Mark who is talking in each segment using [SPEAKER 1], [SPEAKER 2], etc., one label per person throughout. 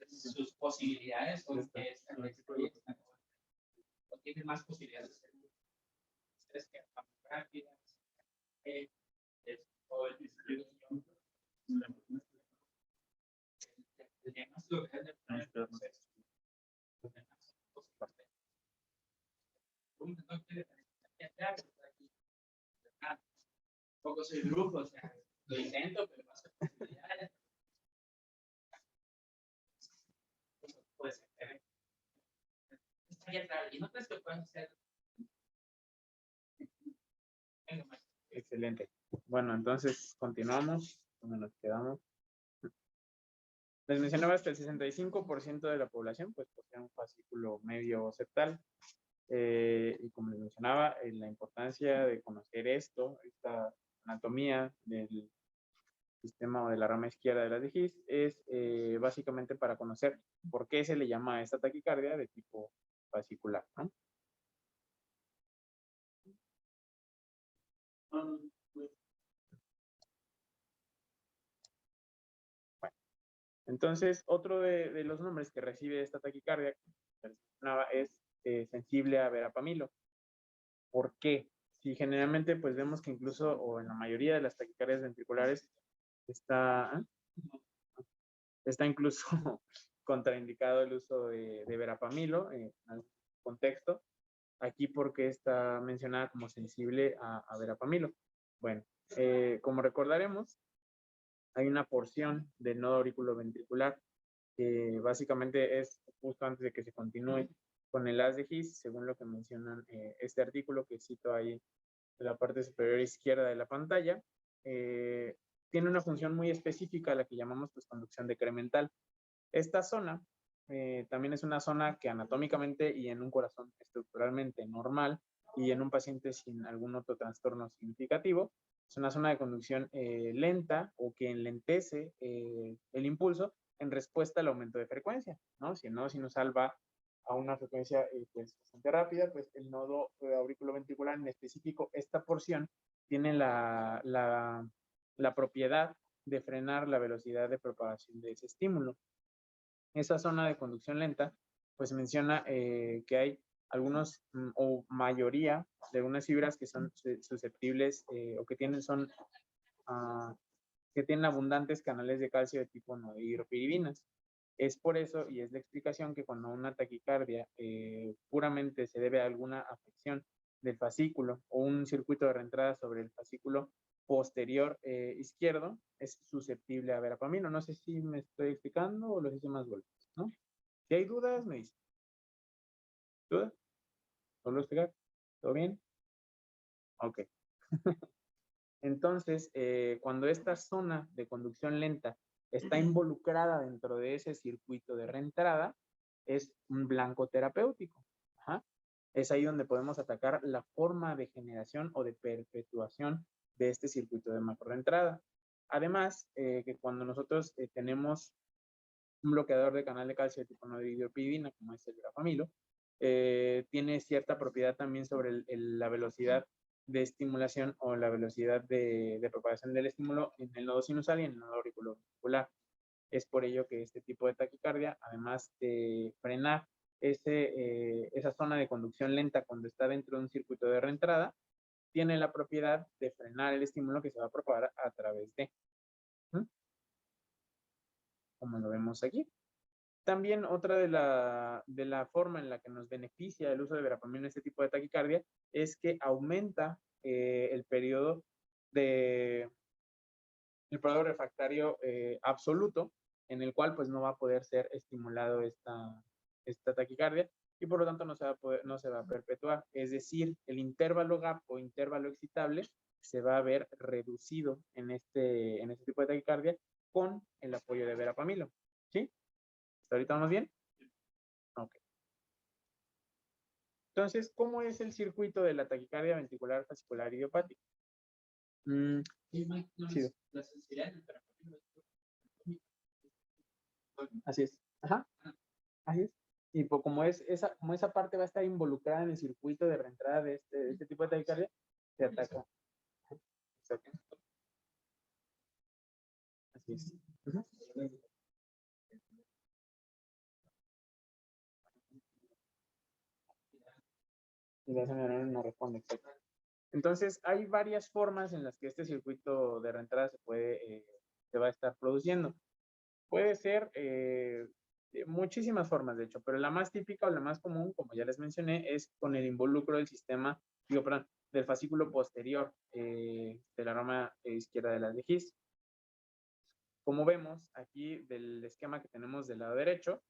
[SPEAKER 1] sus posibilidades o que esta o tiene más posibilidades de ser que rápidas o el distribución poco soy brujo, o sea, lo intento, pero no sé posibilidades. Puede ser. Está bien claro. ¿Y no crees que pueden ser?
[SPEAKER 2] Excelente. Bueno, entonces continuamos. ¿Dónde nos quedamos? Les mencionaba que el 65% de la población pues posee un fascículo medio septal. Y como les mencionaba, la importancia de conocer esta anatomía del sistema o de la rama izquierda de la digisis es básicamente para conocer por qué se le llama a esta taquicardia de tipo fascicular, ¿no? Bueno, entonces otro de los nombres que recibe esta taquicardia, como les mencionaba, es sensible a verapamilo. ¿Por qué? Si generalmente pues vemos que incluso o en la mayoría de las taquicardias ventriculares está incluso contraindicado el uso de verapamilo en algún contexto. Aquí porque está mencionada como sensible a verapamilo. Bueno, como recordaremos, hay una porción del nodo auriculoventricular que básicamente es justo antes de que se continúe con el haz de His, según lo que mencionan este artículo que cito ahí en la parte superior izquierda de la pantalla. Tiene una función muy específica, la que llamamos pues, conducción decremental. Esta zona también es una zona que anatómicamente y en un corazón estructuralmente normal y en un paciente sin algún otro trastorno significativo, es una zona de conducción lenta o que enlentece el impulso en respuesta al aumento de frecuencia, ¿no? Si el nodo sinusal va a una frecuencia pues, bastante rápida, pues el nodo auriculoventricular en específico, esta porción tiene la propiedad de frenar la velocidad de propagación de ese estímulo. Esa zona de conducción lenta, pues menciona que hay algunos o mayoría de unas fibras que son susceptibles o que tienen que tienen abundantes canales de calcio de tipo nohidropiridinas. Es por eso y es la explicación que cuando una taquicardia puramente se debe a alguna afección del fascículo o un circuito de reentrada sobre el fascículo posterior izquierdo, es susceptible a verapamilo. No sé si me estoy explicando o lo hice más golpes, ¿no? Si hay dudas, me dicen. ¿Dudas? ¿Solo explicar? ¿Todo bien? Ok. Entonces, cuando esta zona de conducción lenta está involucrada dentro de ese circuito de reentrada, es un blanco terapéutico. Ajá. Es ahí donde podemos atacar la forma de generación o de perpetuación de este circuito de macroreentrada. Además, que cuando nosotros tenemos un bloqueador de canal de calcio de tipo nohidropidina, como es el verapamilo, tiene cierta propiedad también sobre la velocidad de estimulación o la velocidad de propagación del estímulo en el nodo sinusal y en el nodo auriculoventricular. Es por ello que este tipo de taquicardia, además de frenar esa zona de conducción lenta cuando está dentro de un circuito de reentrada, tiene la propiedad de frenar el estímulo que se va a propagar a través de, como lo vemos aquí. También otra de la forma en la que nos beneficia el uso de verapamilo en este tipo de taquicardia es que aumenta el periodo refractario absoluto, en el cual pues no va a poder ser estimulado esta taquicardia y por lo tanto no se va a perpetuar. Es decir, el intervalo gap o intervalo excitable se va a ver reducido en este tipo de taquicardia con el apoyo de verapamilo. ¿Sí? ¿Hasta ahorita vamos bien? Ok. Entonces, ¿cómo es el circuito de la taquicardia ventricular fascicular idiopática? Sí. Así es. Ajá. Así es. Y pues, como esa parte va a estar involucrada en el circuito de reentrada de este tipo de taquicardia, se ataca. Así es. Y la señora no responde, exacto. Entonces, hay varias formas en las que este circuito de reentrada se va a estar produciendo. Puede ser muchísimas formas, de hecho, pero la más típica o la más común, como ya les mencioné, es con el involucro del sistema, perdón, del fascículo posterior de la rama izquierda de las de His. Como vemos aquí del esquema que tenemos del lado derecho,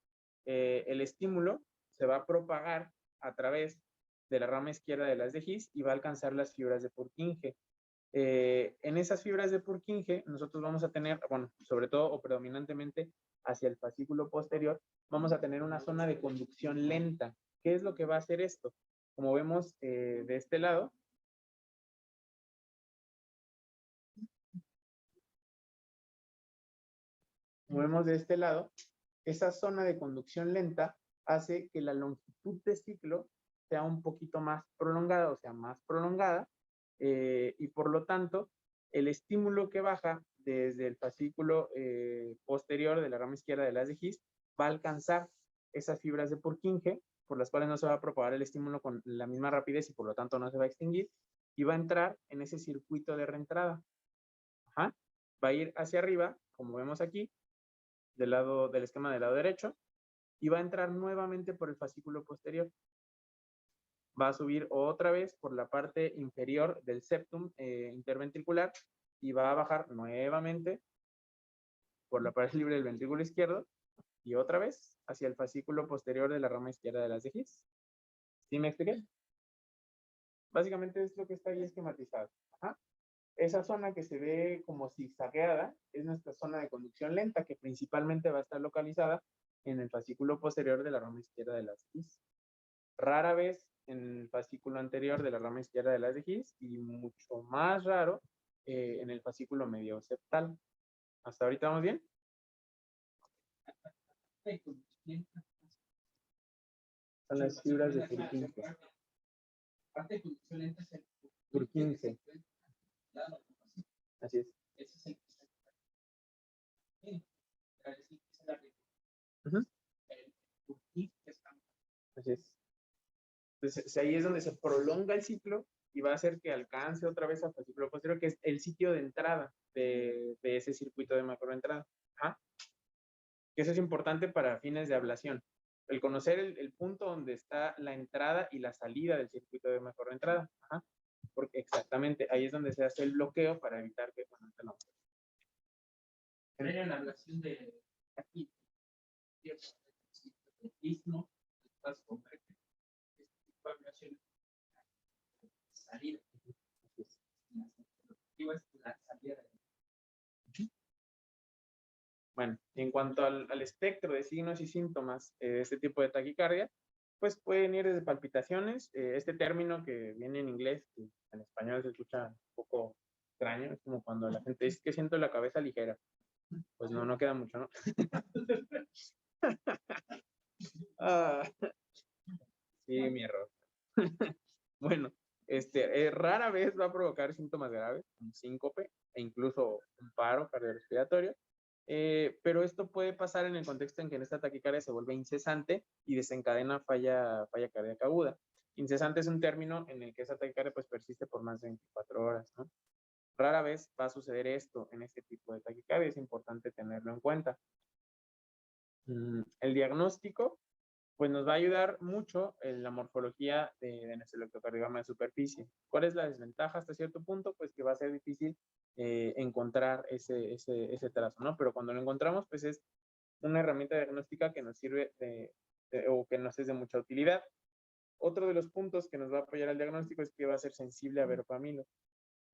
[SPEAKER 2] el estímulo se va a propagar a través de la rama izquierda de las de His y va a alcanzar las fibras de Purkinje. En esas fibras de Purkinje, nosotros vamos a tener, bueno, sobre todo o predominantemente hacia el fascículo posterior, vamos a tener una zona de conducción lenta. ¿Qué es lo que va a hacer esto? Como vemos de este lado, esa zona de conducción lenta hace que la longitud de ciclo sea un poquito más prolongada, o sea, más prolongada, y por lo tanto, el estímulo que baja desde el fascículo posterior de la rama izquierda de las de His va a alcanzar esas fibras de Purkinje, por las cuales no se va a propagar el estímulo con la misma rapidez y por lo tanto no se va a extinguir, y va a entrar en ese circuito de reentrada. Ajá. Va a ir hacia arriba, como vemos aquí, del esquema del lado derecho, y va a entrar nuevamente por el fascículo posterior. Va a subir otra vez por la parte inferior del septum interventricular y va a bajar nuevamente por la pared libre del ventrículo izquierdo y otra vez hacia el fascículo posterior de la rama izquierda de las de His. ¿Sí me expliqué? Básicamente es lo que está ahí esquematizado. Ajá. Esa zona que se ve como zigzagueada es nuestra zona de conducción lenta, que principalmente va a estar localizada en el fascículo posterior de la rama izquierda de las de His. Rara vez en el fascículo anterior de la rama izquierda de las de His y mucho más raro en el fascículo medio septal. ¿Hasta ahorita vamos bien? Son las fibras de Purkinje. Purkinje. Así es. Uh-huh. Así es. Entonces, ahí es donde se prolonga el ciclo y va a hacer que alcance otra vez al fascículo posterior, que es el sitio de entrada de ese circuito de macroentrada. ¿Ah? Que eso es importante para fines de ablación. El conocer el punto donde está la entrada y la salida del circuito de macroentrada. Ajá. Porque exactamente ahí es donde se hace el bloqueo para evitar que no.
[SPEAKER 1] En la ablación de aquí, istmo, salida.
[SPEAKER 2] Bueno, en cuanto al espectro de signos y síntomas de este tipo de taquicardia, pues pueden ir desde palpitaciones, este término que viene en inglés, que en español se escucha un poco extraño, es como cuando la gente dice que siento la cabeza ligera. Pues no queda mucho, ¿no? Sí, mi error. Bueno, rara vez va a provocar síntomas graves, como síncope e incluso un paro cardiorrespiratorio, pero esto puede pasar en el contexto en que esta taquicardia se vuelve incesante y desencadena falla cardíaca aguda. Incesante es un término en el que esa taquicardia pues persiste por más de 24 horas, ¿no? Rara vez va a suceder esto en este tipo de taquicardia, es importante tenerlo en cuenta. El diagnóstico pues nos va a ayudar mucho en la morfología de nuestro electrocardiograma de superficie. ¿Cuál es la desventaja hasta cierto punto? Pues que va a ser difícil encontrar ese trazo, ¿no? Pero cuando lo encontramos, pues es una herramienta diagnóstica que nos sirve o que nos es de mucha utilidad. Otro de los puntos que nos va a apoyar al diagnóstico es que va a ser sensible a verapamilo.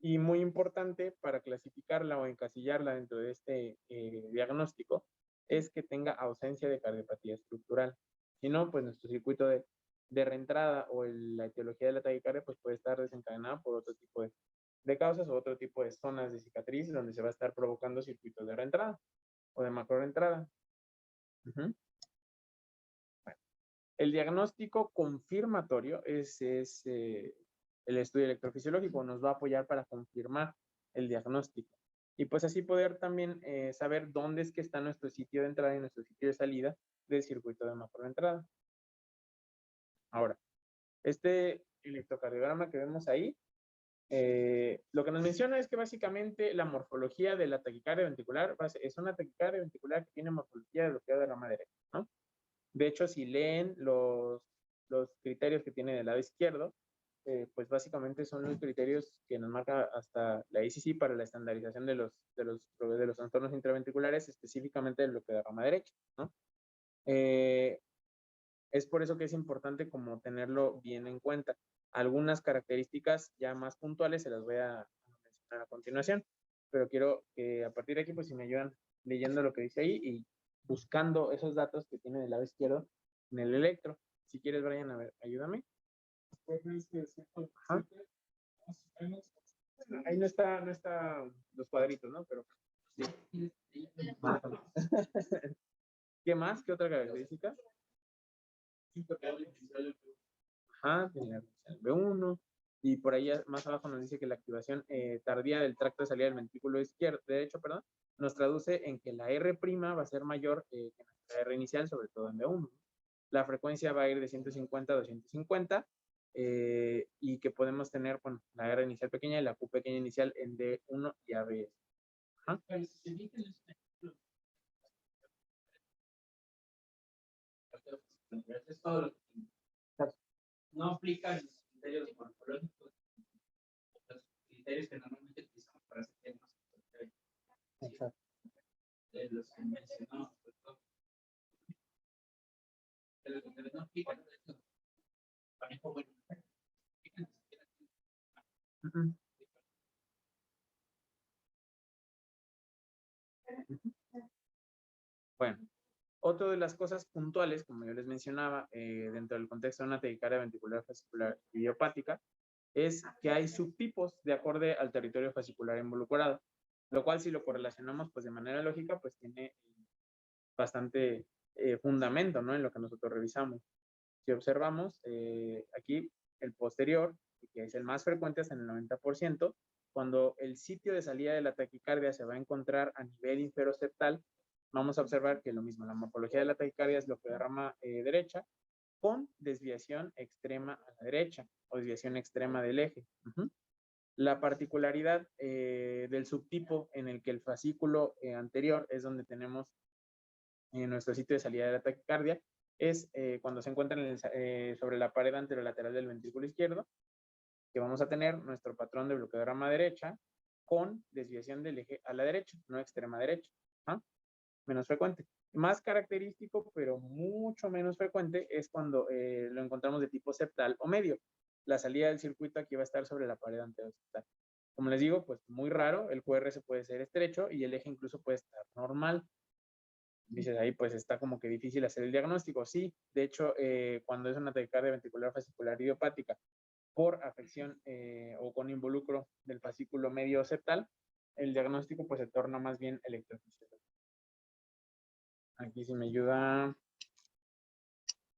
[SPEAKER 2] Y muy importante para clasificarla o encasillarla dentro de este diagnóstico es que tenga ausencia de cardiopatía estructural. Si no, pues nuestro circuito de reentrada o la etiología de la taquicardia pues puede estar desencadenada por otro tipo de causas o otro tipo de zonas de cicatriz donde se va a estar provocando circuitos de reentrada o de macroreentrada. Uh-huh. Bueno, el diagnóstico confirmatorio es el estudio electrofisiológico, nos va a apoyar para confirmar el diagnóstico. Y pues así poder también saber dónde es que está nuestro sitio de entrada y nuestro sitio de salida del circuito de macroentrada. Ahora, este electrocardiograma que vemos ahí, lo que nos menciona es que básicamente la morfología de la taquicardia ventricular es una taquicardia ventricular que tiene morfología de bloqueo de rama derecha, ¿no? De hecho, si leen los criterios que tiene del lado izquierdo, pues básicamente son los criterios que nos marca hasta la ICC para la estandarización de los trastornos intraventriculares, específicamente del bloqueo de rama derecha, ¿no? Es por eso que es importante como tenerlo bien en cuenta. Algunas características ya más puntuales se las voy a mencionar a continuación, pero quiero que a partir de aquí, pues si me ayudan leyendo lo que dice ahí y buscando esos datos que tiene del lado izquierdo en el electro. Si quieres, Brian, a ver, ayúdame. Ajá. Ahí no está los cuadritos, ¿no? Pero sí. ¿Qué más? ¿Qué otra característica? Ajá, tiene el B1. Y por ahí más abajo nos dice que la activación tardía del tracto de salida del ventrículo izquierdo, derecho, perdón, nos traduce en que la R' va a ser mayor que la R inicial, sobre todo en B1. La frecuencia va a ir de 150 a 250 y que podemos tener, bueno, la R inicial pequeña y la Q pequeña inicial en D1 y ABS. Ajá.
[SPEAKER 1] Es todo lo que no aplica los criterios morfológicos, los criterios que normalmente utilizamos para hacer diagnósticos.
[SPEAKER 2] Exacto.
[SPEAKER 1] De los que mencionamos, de los que no aplican, manejo bueno.
[SPEAKER 2] Bueno, otra de las cosas puntuales, como yo les mencionaba, dentro del contexto de una taquicardia ventricular fascicular idiopática, es que hay subtipos de acorde al territorio fascicular involucrado, lo cual si lo correlacionamos pues de manera lógica, pues tiene bastante fundamento, ¿no? En lo que nosotros revisamos. Si observamos aquí el posterior, que es el más frecuente hasta en el 90%, cuando el sitio de salida de la taquicardia se va a encontrar a nivel inferoseptal, vamos a observar que lo mismo, la morfología de la taquicardia es lo que derrama derecha, con desviación extrema a la derecha o desviación extrema del eje. La particularidad del subtipo en el que el fascículo anterior es donde tenemos nuestro sitio de salida de la taquicardia es cuando se encuentran sobre la pared anterolateral del ventrículo izquierdo, que vamos a tener nuestro patrón de bloqueo de rama derecha con desviación del eje a la derecha, no extrema derecha. ¿Ah? Menos frecuente. Más característico, pero mucho menos frecuente, es cuando lo encontramos de tipo septal o medio. La salida del circuito aquí va a estar sobre la pared anteroseptal. Como les digo, pues muy raro, el QRS puede ser estrecho y el eje incluso puede estar normal. Dices ahí, pues está como que difícil hacer el diagnóstico. Sí, de hecho, cuando es una taquicardia ventricular fascicular idiopática por afección o con involucro del fascículo medio septal, el diagnóstico pues se torna más bien electrofisiológico. Aquí sí me ayuda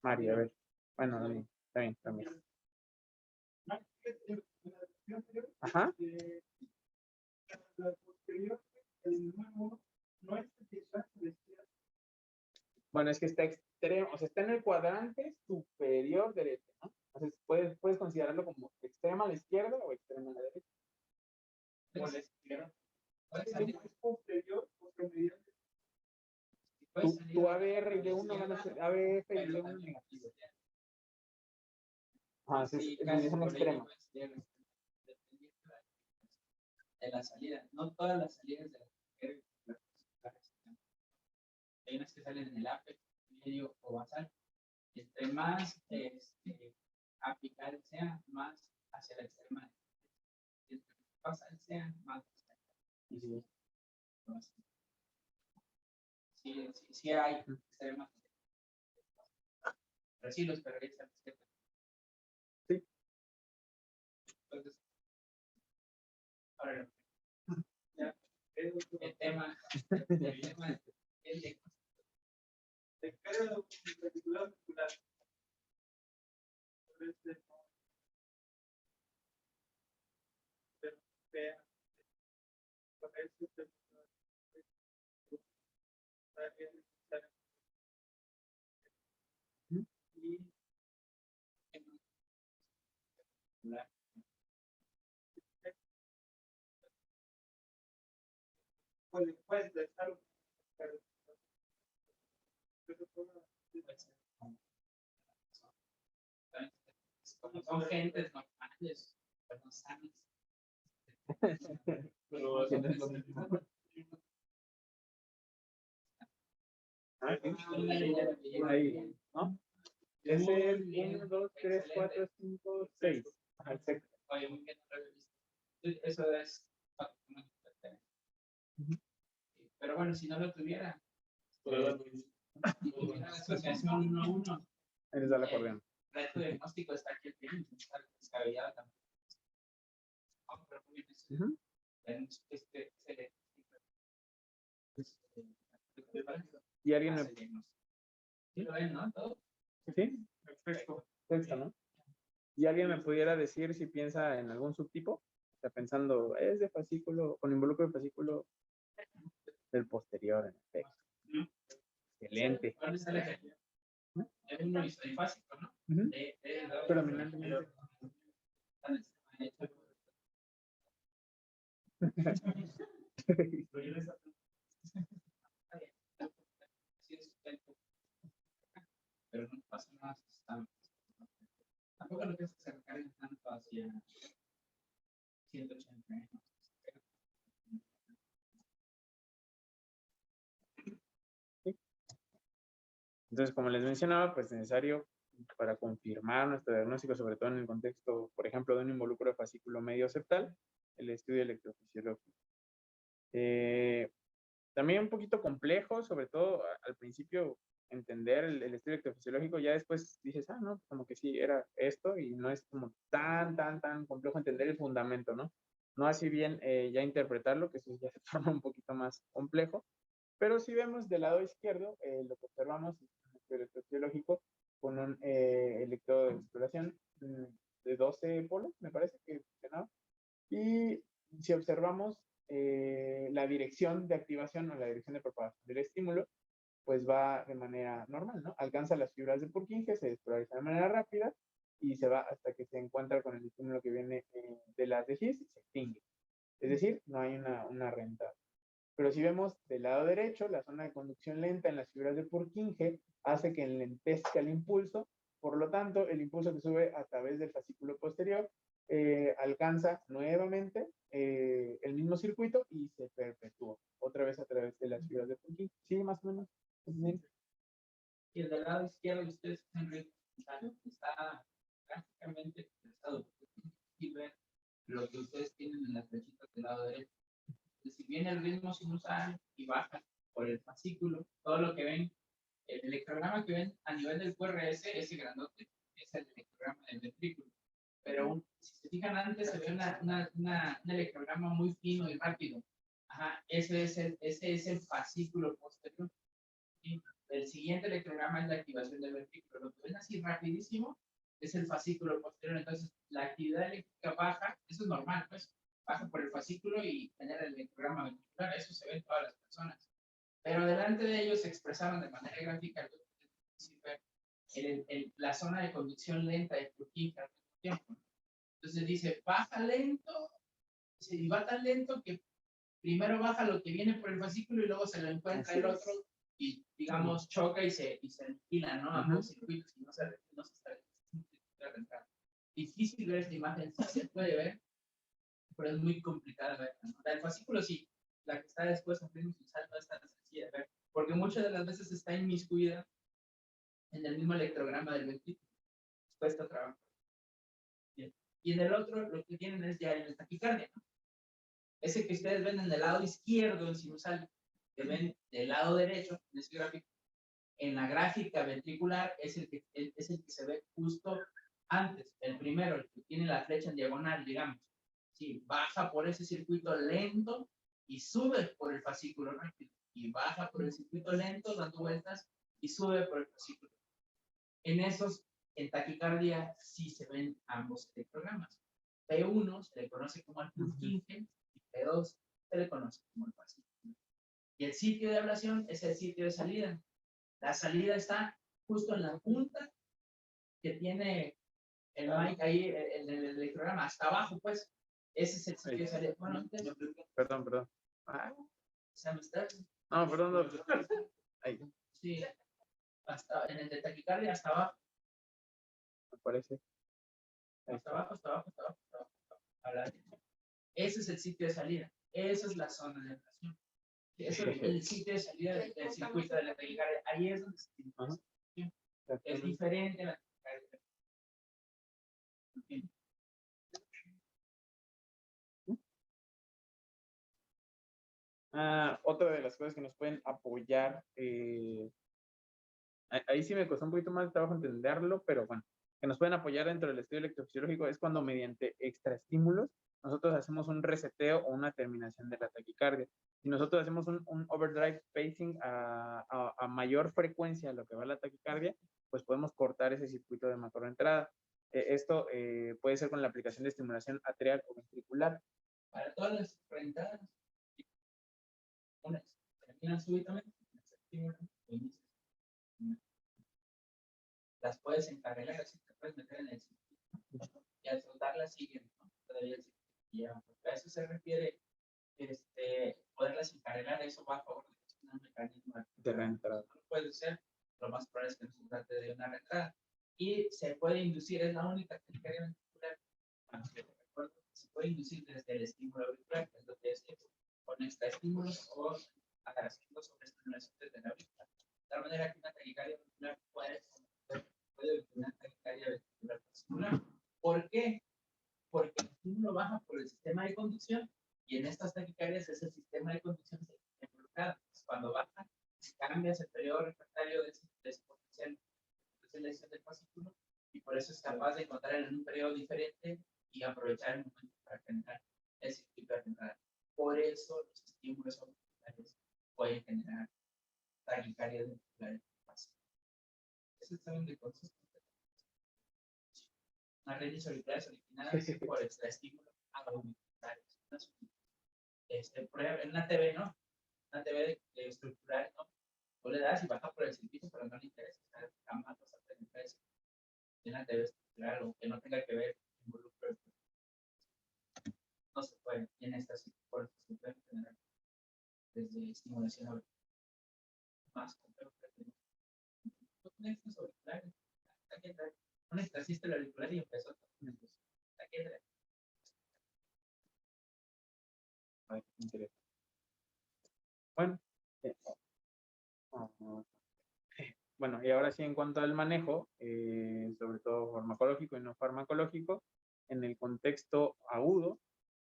[SPEAKER 2] María, a ver. Bueno, está bien, también. Ajá. Bueno, es que está extremo, o sea, está en el cuadrante superior derecho, ¿no? Entonces, puedes considerarlo como extrema a la izquierda o extrema a la derecha.
[SPEAKER 1] O la izquierda.
[SPEAKER 2] Es posterior o promedio. Tu ABR y D1 van a ser ABF y D1 negativos. Ah, sí, es un extremo.
[SPEAKER 1] De la salida, no todas las salidas de la hay unas que salen en el apex, medio o basal. Entre más apical sea, más hacia la extrema. Entre más basal sea, más hacia la sí hay extremas. Pero sí los perderías a la izquierda.
[SPEAKER 2] Sí.
[SPEAKER 1] Entonces, ahora ya, el tema es de carga particular muscular.
[SPEAKER 3] puedes estar.
[SPEAKER 1] Como son gentes normales, pues no saben.
[SPEAKER 3] Pero
[SPEAKER 2] ¿Tienes lo mismo? Ah, sí. Ahí, ¿no? Es el 1, 2, 3, 4, 5, 6. Al sexto.
[SPEAKER 1] Oye, muy bien, no lo había visto. Eso es. Pero bueno, si no lo tuviera, tuviera la asociación 1-1.
[SPEAKER 2] Eres al acordeón.
[SPEAKER 1] Reto diagnóstico está aquí el fin, está descabellado también. Pero muy bien,
[SPEAKER 2] Ujú. Y alguien me...
[SPEAKER 1] Sí lo ven, ¿no? Todo.
[SPEAKER 2] ¿Sí? Sexto, ¿no? Y alguien me pudiera decir si piensa en algún subtipo. O sea, pensando, es de fascículo, con involucro de fascículo del posterior, en efecto. Excelente.
[SPEAKER 1] ¿Dónde está el ejemplo? Es uno bifásico, ¿no?
[SPEAKER 2] Ujú. Predominantemente.
[SPEAKER 1] Pero no pasa nada. Tampoco lo que se recarga tanto hacia 180.
[SPEAKER 2] Entonces, como les mencionaba, pues es necesario para confirmar nuestro diagnóstico, sobre todo en el contexto, por ejemplo, de un involucro de fascículo medio septal, el estudio electrofisiológico. También un poquito complejo, sobre todo al principio, entender el estudio electrofisiológico, ya después dices, ah, no, como que sí, era esto, y no es como tan complejo entender el fundamento, ¿no? No así bien ya interpretarlo, que eso ya se torna un poquito más complejo, pero si vemos del lado izquierdo, lo que observamos es un estudio electrofisiológico con un electrodo de exploración de 12 polos, me parece que funcionaba, y si observamos la dirección de activación o la dirección de propagación del estímulo, pues va de manera normal, ¿no? Alcanza las fibras de Purkinje, se despolariza de manera rápida y se va hasta que se encuentra con el estímulo que viene de las de His y se extingue. Es decir, no hay una renta. Pero si vemos del lado derecho, la zona de conducción lenta en las fibras de Purkinje hace que enlentezca el impulso, por lo tanto, el impulso que sube a través del fascículo posterior alcanza nuevamente el mismo circuito y se perpetúa otra vez a través de las fibras de Purkinje. Sí, más o menos.
[SPEAKER 1] Y el del lado izquierdo, ustedes está prácticamente expresado. Y ver lo que ustedes tienen en las flechitas del lado derecho. Si viene el ritmo sinusal y baja por el fascículo, todo lo que ven, el electrograma que ven a nivel del QRS, ese grandote, es el electrograma del ventrículo. Pero si se fijan antes, se ve un electrograma muy fino y rápido. Ajá, ese es el fascículo posterior. ¿Sí? El siguiente electrograma es la activación del ventrículo. Lo que ven así rapidísimo es el fascículo posterior. Entonces, la actividad eléctrica baja, eso es normal, pues, baja por el fascículo y genera el electrograma ventricular. Eso se ve en todas las personas. Pero delante de ellos se expresaron de manera gráfica la zona de conducción lenta de Purkinje al mismo tiempo. Entonces dice, baja lento, y va tan lento que primero baja lo que viene por el fascículo y luego se lo encuentra el otro y, digamos, choca y se aniquila, ¿no? Ambos circuitos y no se arranca. Difícil ver esta imagen, sí se puede ver, pero es muy complicada ver, ¿no? La del fascículo sí, la que está después en pleno sinusal no es tan sencilla de ver, porque muchas de las veces está inmiscuida en el mismo electrograma del ventrículo. Cuesta trabajo. Bien. Y en el otro lo que tienen es ya el taquicardia, ¿no? Ese que ustedes ven en el lado izquierdo, el sinusal, que ven del lado derecho, en este gráfico, en la gráfica ventricular es el que se ve justo antes, el primero, el que tiene la flecha en diagonal, digamos. Sí, baja por ese circuito lento y sube por el fascículo rápido. Y baja por el circuito lento, dando vueltas, y sube por el fascículo. En esos, en taquicardia, sí se ven ambos electrogramas. P1 se le conoce como el Purkinje y P2 se le conoce como el fascículo. Y el sitio de ablación es el sitio de salida. La salida está justo en la punta que tiene el mic ahí, el electrograma, hasta abajo, pues. Ese es el sitio de salida. Bueno,
[SPEAKER 2] perdón. Ah,
[SPEAKER 1] ¿Se me está?
[SPEAKER 2] No, perdón, doctor. Ahí,
[SPEAKER 1] Sí, hasta en el de taquicardia, hasta abajo,
[SPEAKER 2] me parece. Ahí
[SPEAKER 1] hasta
[SPEAKER 2] está.
[SPEAKER 1] abajo, hasta abajo, hasta abajo, hasta abajo, hasta abajo, a la derecha. Ese es el sitio de salida. Esa es la zona de ablación. Eso es el sitio de salida del circuito de la taquicardia. Ahí es donde se tiene
[SPEAKER 2] Ajá.
[SPEAKER 1] es
[SPEAKER 2] Exactamente.
[SPEAKER 1] diferente a la taquicardia. ¿Entiendes?
[SPEAKER 2] Otra de las cosas que nos pueden apoyar, ahí sí me costó un poquito más de trabajo entenderlo, pero bueno, que nos pueden apoyar dentro del estudio electrofisiológico es cuando mediante extraestímulos nosotros hacemos un reseteo o una terminación de la taquicardia. Si nosotros hacemos un overdrive pacing a mayor frecuencia a lo que va la taquicardia, pues podemos cortar ese circuito de macroentrada. Esto puede ser con la aplicación de estimulación atrial o ventricular.
[SPEAKER 1] Para todas las rentadas, unas terminan súbitamente, se estimulan o inician. Las puedes encarrilar, así te puedes meter en el circuito y al soltarlas siguen, ¿no? Todavía el circuito lleva. A eso se refiere, poderlas encarrilar, eso va a favor de que es un mecanismo
[SPEAKER 2] De reentrada.
[SPEAKER 1] No lo puedes hacer, lo más probable es que no se trate de una reentrada. Y se puede inducir, es la única taquicardia ventricular, aunque te recuerdo que se puede inducir desde el estímulo auricular, que es lo que es con extraestímulos o haciendo sobreestimulación desde la auricular. De tal manera que una taquicardia ventricular puede una taquicardia ventricular vascular. ¿Por qué? Porque el estímulo baja por el sistema de conducción y en estas taquicardias es el sistema de conducción que se involucra. Cuando baja, cambias el periodo refractario de ese potencial de lesión del fascículo y por eso es capaz de encontrar en un periodo diferente y aprovechar el momento para generar el circuito central. Por eso los estímulos auriculares pueden generar taquicardias ventriculares fáciles. Eso está bien de consiste. Las redes auriculares originadas por extraestímulos auriculares. En una TV, ¿no? Una TV estructural, ¿no? Tú le das y baja por el circuito, pero no le interesa. Jamás vas a penetrar eso. En una TV estructural o que no tenga que ver involucro. No se puede. Y en estas por eso se pueden generar desde estimulación auricular. Más complejo que tenemos. No tienes estos auriculares. Un extracista el auricular y empezó a tomar.
[SPEAKER 2] Ay, interesante. Bueno, bueno, y ahora sí en cuanto al manejo, sobre todo farmacológico y no farmacológico, en el contexto agudo,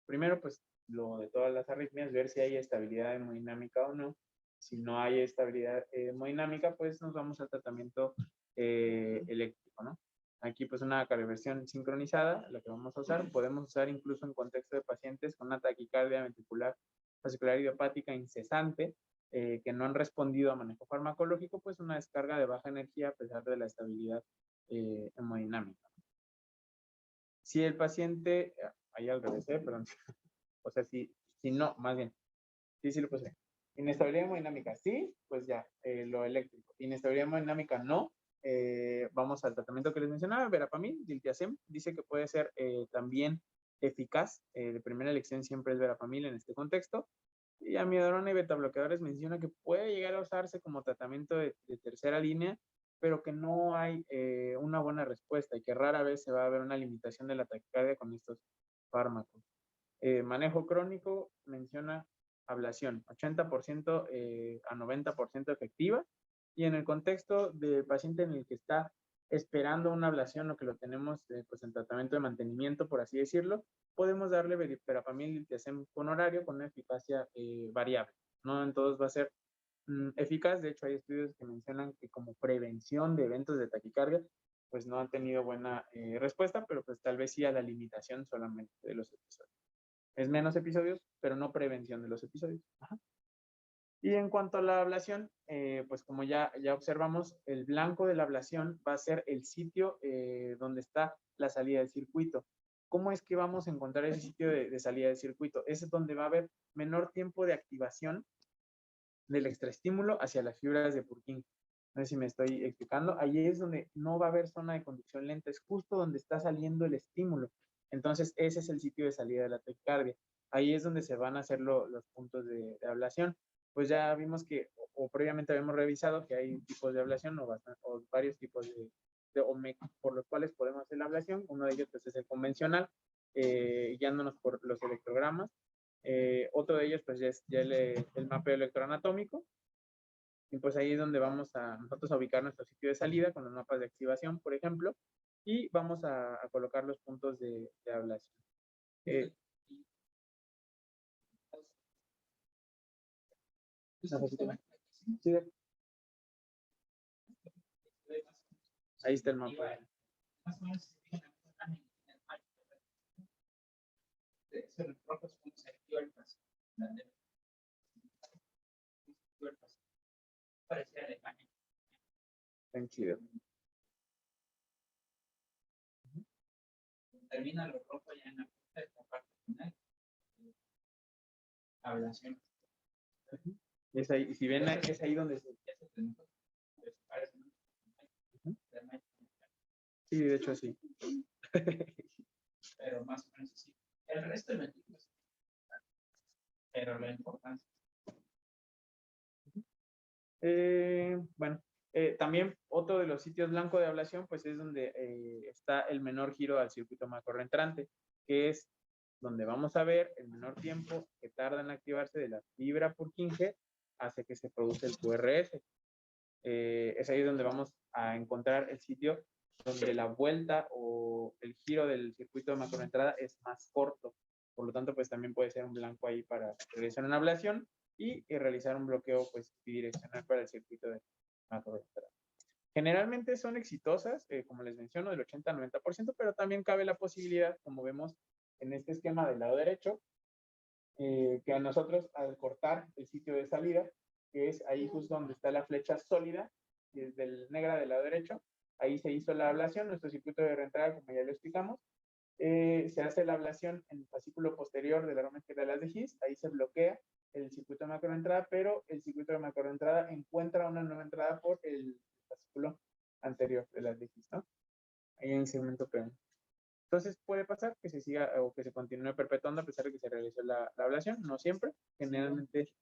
[SPEAKER 2] primero pues lo de todas las arritmias, ver si hay estabilidad hemodinámica o no. Si no hay estabilidad hemodinámica, pues nos vamos al tratamiento eléctrico, ¿no? Aquí pues una cardioversión sincronizada, la que vamos a usar, podemos usar incluso en contexto de pacientes con una taquicardia ventricular fascicular idiopática incesante, que no han respondido a manejo farmacológico, pues una descarga de baja energía a pesar de la estabilidad hemodinámica. Si el paciente, ahí al revés, perdón, o sea, si no, más bien, sí lo puse. Inestabilidad hemodinámica, sí, pues ya, lo eléctrico. Inestabilidad hemodinámica, no. Vamos al tratamiento que les mencionaba, verapamil, diltiazem, dice que puede ser también eficaz. De primera elección siempre es verapamil en este contexto. Y amiodarona y betabloqueadores menciona que puede llegar a usarse como tratamiento de tercera línea, pero que no hay una buena respuesta y que rara vez se va a ver una limitación de la taquicardia con estos fármacos. Manejo crónico menciona ablación, 80% a 90% efectiva, y en el contexto del paciente en el que está esperando una ablación o que lo tenemos pues en tratamiento de mantenimiento, por así decirlo, podemos darle verapamil diltiazem con horario con una eficacia variable. No en todos va a ser eficaz. De hecho, hay estudios que mencionan que como prevención de eventos de taquicardia, pues no han tenido buena respuesta, pero pues tal vez sí a la limitación solamente de los episodios. Es menos episodios, pero no prevención de los episodios. Ajá. Y en cuanto a la ablación, pues como ya observamos, el blanco de la ablación va a ser el sitio donde está la salida del circuito. ¿Cómo es que vamos a encontrar ese sitio de salida del circuito? Es donde va a haber menor tiempo de activación del extraestímulo hacia las fibras de Purkinje. No sé si me estoy explicando. Allí es donde no va a haber zona de conducción lenta, es justo donde está saliendo el estímulo. Entonces, ese es el sitio de salida de la taquicardia. Ahí es donde se van a hacer los puntos de ablación. pues ya vimos que, o previamente habíamos revisado que hay tipos de ablación o varios tipos por los cuales podemos hacer la ablación. Uno de ellos pues, es el convencional, guiándonos por los electrogramas. Otro de ellos pues ya es el mapeo electroanatómico. Y pues ahí es donde vamos nosotros a ubicar nuestro sitio de salida con los mapas de activación, por ejemplo, y vamos a colocar los puntos de ablación. Sí, ahí está el mapa.
[SPEAKER 1] Más o menos se rojo es como se activa el paso. Parecía la imagen.
[SPEAKER 2] Tan chido.
[SPEAKER 1] Termina lo rojo ya en la parte final. Ablación.
[SPEAKER 2] Es ahí, si ven, es ahí donde se... Sí, de hecho sí.
[SPEAKER 1] Pero más o menos sí. El resto de los pero la importancia.
[SPEAKER 2] Bueno, también otro de los sitios blancos de ablación, pues es donde está el menor giro al circuito macrorreentrante, que es donde vamos a ver el menor tiempo que tarda en activarse de la fibra Purkinje hace que se produce el QRS. Es ahí donde vamos a encontrar el sitio donde la vuelta o el giro del circuito de macroentrada es más corto. Por lo tanto, pues también puede ser un blanco ahí para realizar una ablación y realizar un bloqueo pues bidireccional para el circuito de macroentrada. Generalmente son exitosas, como les menciono, del 80 al 90%, pero también cabe la posibilidad, como vemos en este esquema del lado derecho, que a nosotros al cortar el sitio de salida, que es ahí justo donde está la flecha sólida, desde el negra del lado derecho, ahí se hizo la ablación, nuestro circuito de reentrada, como ya lo explicamos, se hace la ablación en el fascículo posterior de la rama izquierda de las de His, ahí se bloquea el circuito de macroentrada, pero el circuito de macroentrada encuentra una nueva entrada por el fascículo anterior de las de His, ¿no? Ahí en el segmento P1. Entonces puede pasar que se siga o que se continúe perpetuando a pesar de que se realizó la ablación, no siempre, generalmente.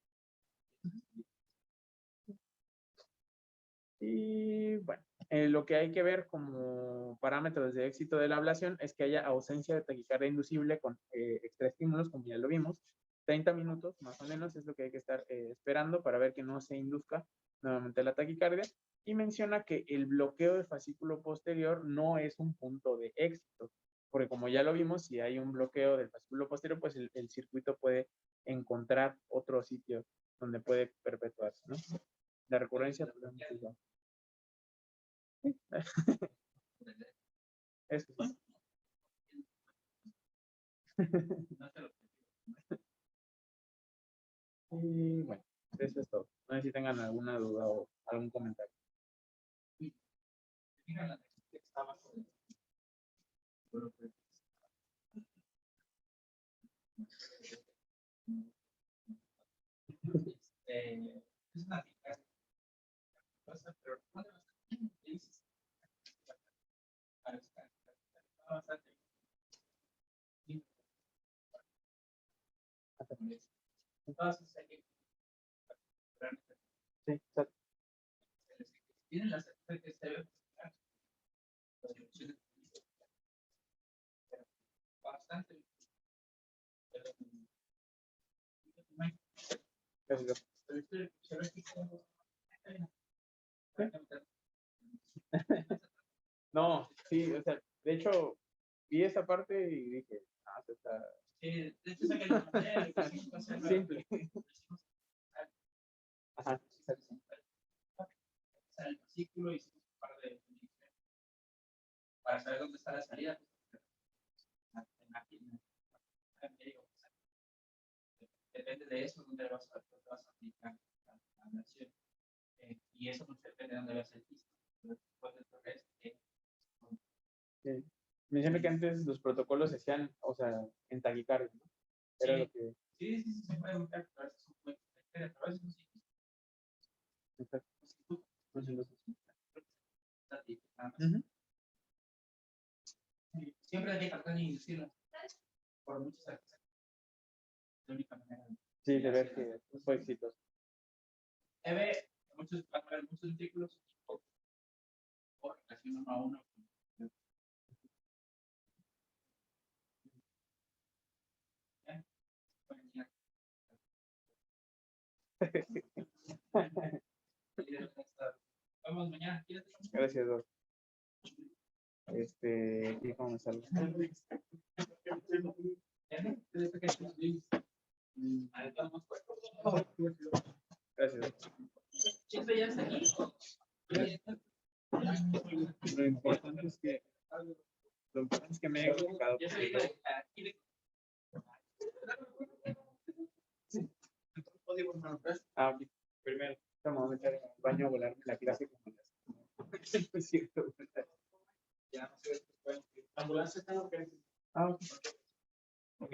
[SPEAKER 2] Y bueno, lo que hay que ver como parámetros de éxito de la ablación es que haya ausencia de taquicardia inducible con extraestímulos, como ya lo vimos. 30 minutos más o menos es lo que hay que estar esperando para ver que no se induzca nuevamente la taquicardia. Y menciona que el bloqueo del fascículo posterior no es un punto de éxito, porque como ya lo vimos, si hay un bloqueo del fascículo posterior, pues el circuito puede encontrar otro sitio donde puede perpetuarse, ¿no? La recurrencia, pues, eso sí. Y bueno, eso es todo. No sé si tengan alguna duda o algún comentario.
[SPEAKER 1] Es una cosa, pero bastante. Entonces, hay que
[SPEAKER 2] Sí, exacto.
[SPEAKER 1] tienen las que se ven bastante.
[SPEAKER 2] Gracias. No, sí, o sea, de hecho, vi esa parte y dije, ah, eso está
[SPEAKER 1] De hecho, saqué la
[SPEAKER 2] simple. Ajá.
[SPEAKER 1] el fascículo y un par de para saber dónde está la salida. Depende de eso dónde vas a aplicar la nación. Y eso pues, depende de dónde vas a aplicar.
[SPEAKER 2] Sí. Mencioné que antes los protocolos se hacían, o sea, en taquicardia, ¿no? Era
[SPEAKER 1] Sí.
[SPEAKER 2] lo que...
[SPEAKER 1] Sí, se puede buscar, pero a veces son muy pero a veces no sí.
[SPEAKER 2] Exacto.
[SPEAKER 1] Siempre hay que tratar de inducirlo por muchas artes. La única manera.
[SPEAKER 2] Sí, de ver que fue exitoso.
[SPEAKER 1] debe, muchos, va a haber muchos artículos o relación uno a uno. ¿Ya? Pueden ir vamos mañana.
[SPEAKER 2] Gracias, Doc. Aquí cómo me salgo. Gracias.
[SPEAKER 1] Siempre ya está aquí.
[SPEAKER 2] Lo importante es que me haya explicado.
[SPEAKER 1] Ya soy de aquí.
[SPEAKER 2] Ok. Primero, vamos a meter al baño a volarme la clase como las. Es cierto.
[SPEAKER 1] Ya no sé. Ambulancia tengo que.
[SPEAKER 2] Ah, ok. Ok.